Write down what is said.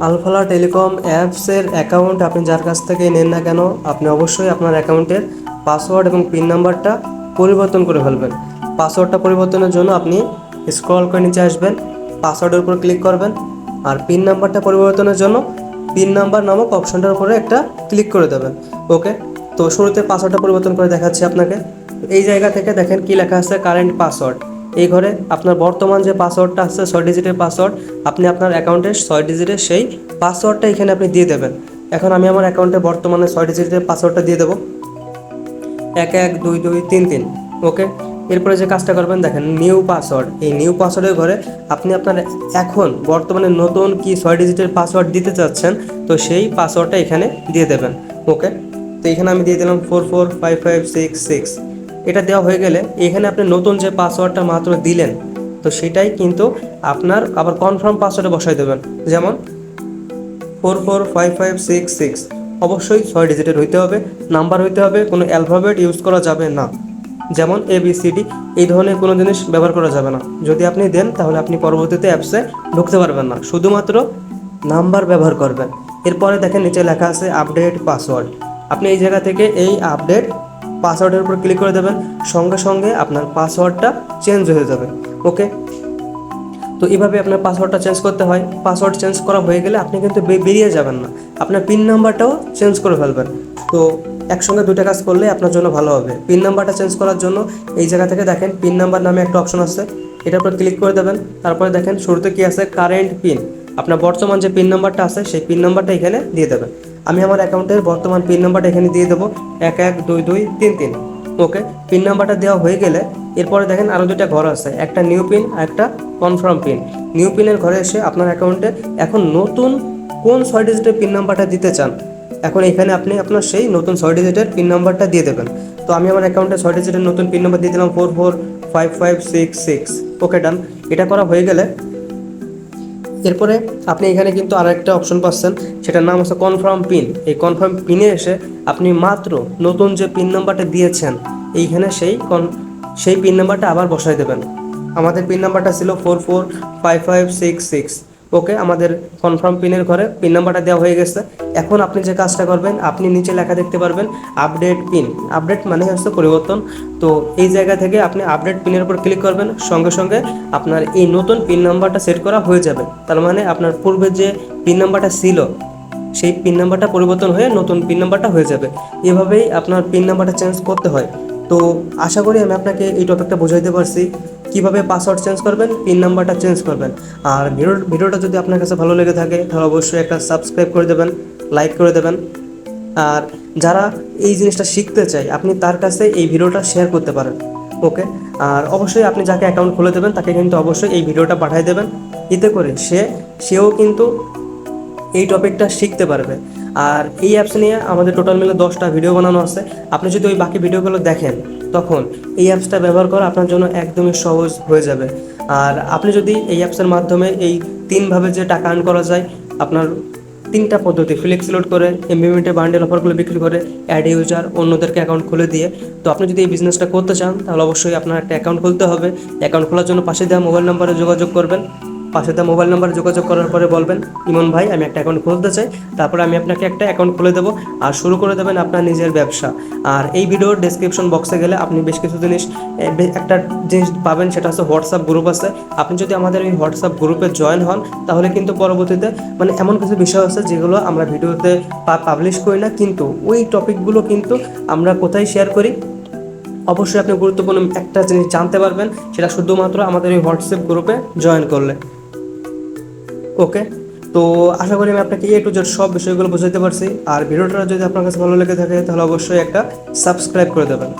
Al Falah telecom অ্যাপসের account আপনি যার কাছ থেকে নেন না কেন, আপনি অবশ্যই আপনার অ্যাকাউন্টের পাসওয়ার্ড এবং পিন নাম্বারটা পরিবর্তন করে ফেলবেন। পাসওয়ার্ডটা পরিবর্তনের জন্য আপনি স্ক্রল করে নিচে আসবেন, পাসওয়ার্ডের উপর ক্লিক করবেন, আর পিন নাম্বারটা পরিবর্তনের জন্য পিন নাম্বার নামক অপশনটার উপরে একটা ক্লিক করে দেবেন। ওকে, তো শুরুতে পাসওয়ার্ডটা পরিবর্তন করে দেখাচ্ছি আপনাকে। এই জায়গা থেকে দেখেন কি লেখা আছে, কারেন্ট পাসওয়ার্ড। এই ঘরে আপনার বর্তমান যে পাসওয়ার্ডটা আছে 6 ডিজিটের পাসওয়ার্ড, আপনি আপনার অ্যাকাউন্টের 6 ডিজিটের সেই পাসওয়ার্ডটা এখানে আপনি দিয়ে দেবেন। এখন আমি আমার অ্যাকাউন্টে বর্তমানে 6 ডিজিটের পাসওয়ার্ডটা দিয়ে দেবো, 112233। ওকে, এরপরে যে কাজটা করবেন দেখেন নিউ পাসওয়ার্ড। এই নিউ পাসওয়ার্ডের ঘরে আপনি আপনার এখন বর্তমানে নতুন কি 6 ডিজিটের পাসওয়ার্ড দিতে চাচ্ছেন, তো সেই পাসওয়ার্ডটা এখানে দিয়ে দেবেন। ওকে, তো এখানে আমি দিয়ে দিলাম 445566। এটা দেওয়া হয়ে গেলে এখানে আপনি নতুন যে পাসওয়ার্ডটা মাত্র দিলেন, তো সেটাই কিন্তু আপনার আবার কনফার্ম পাসওয়ার্ডে বসাই দেবেন। যেমন 445566 অবশ্যই 6 ডিজিটের হইতে হবে, নাম্বার হইতে হবে, কোনো অ্যালফাবেট ইউজ করা যাবে না, যেমন ABCD এই ধরনের কোনো জিনিস ব্যবহার করা যাবে না। যদি আপনি দেন তাহলে আপনি পরবর্তীতে অ্যাপসে ঢুকতে পারবেন না, শুধুমাত্র নাম্বার ব্যবহার করবেন। এরপরে দেখেন নিচে লেখা আছে আপডেট পাসওয়ার্ড। আপনি এই জায়গা থেকে এই আপডেট পাসওয়ার্ডের উপর ক্লিক করে দেবেন, সঙ্গে সঙ্গে আপনার পাসওয়ার্ডটা চেঞ্জ হয়ে যাবে। ওকে, তো এইভাবে আপনার পাসওয়ার্ডটা চেঞ্জ করতে হয়। পাসওয়ার্ড চেঞ্জ করা হয়ে গেলে আপনি কিন্তু বেরিয়ে যাবেন না, আপনার পিন নাম্বারটাও চেঞ্জ করে ফেলবেন। তো একসঙ্গে দুটো কাজ করলে আপনার জন্য ভালো হবে। পিন নাম্বারটা চেঞ্জ করার জন্য এই জায়গা থেকে দেখেন পিন নাম্বার নামে একটা অপশন আছে, এটার উপর ক্লিক করে দেবেন। তারপরে দেখেন শুরুতে কি আছে, কারেন্ট পিন। আপনার বর্তমান যে পিন নাম্বারটা আছে সেই পিন নাম্বারটা এখানে দিয়ে দেবেন। আমি আমার অ্যাকাউন্টের বর্তমান পিন নাম্বারটা এখানে দিয়ে দেবো, 112233। ওকে, পিন নাম্বারটা দেওয়া হয়ে গেলে এরপরে দেখেন আরও দুটা ঘর আছে, একটা নিউ পিন আর একটা কনফার্ম পিন। নিউ পিনের ঘরে এসে আপনার অ্যাকাউন্টে এখন নতুন কোন 6 ডিজিটের পিন নাম্বারটা দিতে চান, এখন এখানে আপনি আপনার সেই নতুন 6 ডিজিটের পিন নাম্বারটা দিয়ে দেবেন। তো আমি আমার অ্যাকাউন্টে 6 ডিজিটের নতুন পিন নাম্বার দিয়ে দিলাম 445566। ওকে, ডান। এটা করা হয়ে গেলে এরপরে আপনি এখানে কিন্তু আর একটা অপশন পাচ্ছেন, সেটার নাম হচ্ছে কনফার্ম পিন। এই কনফার্ম পিনে এসে আপনি মাত্র নতুন যে পিন নাম্বারটা দিয়েছেন এইখানে সেই পিন নাম্বারটা আবার বসাই দেবেন। আমাদের পিন নাম্বারটা ছিল 445566। ওকে, আমাদের কনফার্ম পিনের ঘরে পিন নাম্বারটা দেওয়া হয়ে গেছে। এখন আপনি যে কাজটা করবেন, আপনি নিচে লেখা দেখতে পারবেন আপডেট পিন। আপডেট মানে হচ্ছে পরিবর্তন। তো এই জায়গা থেকে আপনি আপডেট পিনের উপর ক্লিক করবেন, সঙ্গে সঙ্গে আপনার এই নতুন পিন নাম্বারটা সেট করা হয়ে যাবে। তার মানে আপনার পূর্বে যে পিন নাম্বারটা ছিল সেই পিন নাম্বারটা পরিবর্তন হয়ে নতুন পিন নাম্বারটা হয়ে যাবে। এভাবেই আপনার পিন নাম্বারটা চেঞ্জ করতে হয়। তো আশা করি আমি আপনাকে এই টপিকটা বোঝাইতে পারছি, কীভাবে পাসওয়ার্ড চেঞ্জ করবেন, পিন নাম্বারটা চেঞ্জ করবেন। আর ভিডিওটা যদি আপনার কাছে ভালো লেগে থাকে তাহলে অবশ্যই একটা সাবস্ক্রাইব করে দেবেন, লাইক করে দেবেন। আর যারা এই জিনিসটা শিখতে চায় আপনি তার কাছে এই ভিডিওটা শেয়ার করতে পারেন। ওকে, আর অবশ্যই আপনি যাকে অ্যাকাউন্ট খুলে দেবেন তাকে কিন্তু অবশ্যই এই ভিডিওটা পাঠিয়ে দেবেন, এতে করে সেও কিন্তু এই টপিকটা শিখতে পারবে। আর এই অ্যাপস নিয়ে আমাদের টোটাল মিলে 10টা ভিডিও বানানো আছে। আপনি যদি ওই বাকি ভিডিওগুলো দেখেন তখন এই অ্যাপসটা ব্যবহার করা আপনার জন্য একদমই সহজ হয়ে যাবে। আর আপনি যদি এই অ্যাপসের মাধ্যমে এই 3ভাবে যে টাকা আর্ন করা যায়, আপনার 3টা পদ্ধতি, ফ্লেক্সি লোড করে, এমবিমিটে বান্ডেল অফারগুলো বিক্রি করে, অ্যাড ইউজার, অন্যদেরকে অ্যাকাউন্ট খুলে দিয়ে। তো আপনি যদি এই বিজনেসটা করতে চান তাহলে অবশ্যই আপনার একটা অ্যাকাউন্ট খুলতে হবে। অ্যাকাউন্ট খোলার জন্য পাশে দেওয়া মোবাইল নাম্বারে যোগাযোগ করবেন। পাশে দেওয়া মোবাইল নাম্বারে যোগাযোগ করার পরে বলবেন ইমন ভাই আমি একটা অ্যাকাউন্ট খুলতে চাই, তারপরে আমি আপনাকে একটা অ্যাকাউন্ট খুলে দেবো আর শুরু করে দেবেন আপনার নিজের ব্যবসা। আর এই ভিডিওর ডেসক্রিপশন বক্সে গেলে আপনি বেশ কিছু একটা জিনিস পাবেন, সেটা হচ্ছে হোয়াটসঅ্যাপ গ্রুপ আছে। আপনি যদি আমাদের এই হোয়াটসঅ্যাপ গ্রুপে জয়েন হন তাহলে কিন্তু পরবর্তীতে মানে এমন কিছু বিষয় আছে যেগুলো আমরা ভিডিওতে পাবলিশ করি না, কিন্তু ওই টপিকগুলো কিন্তু আমরা কোথায় শেয়ার করি, অবশ্যই আপনি গুরুত্বপূর্ণ একটা জিনিস জানতে পারবেন, সেটা শুধুমাত্র আমাদের এই হোয়াটসঅ্যাপ গ্রুপে জয়েন করলে। ওকে, তো আশা করি আমি আপনাকে A to Z সব বিষয়গুলো বুঝাতে পারছি। আর ভিডিওটা যদি আপনার কাছে ভালো লেগে থাকে তাহলে অবশ্যই একটা সাবস্ক্রাইব করে দেবেন।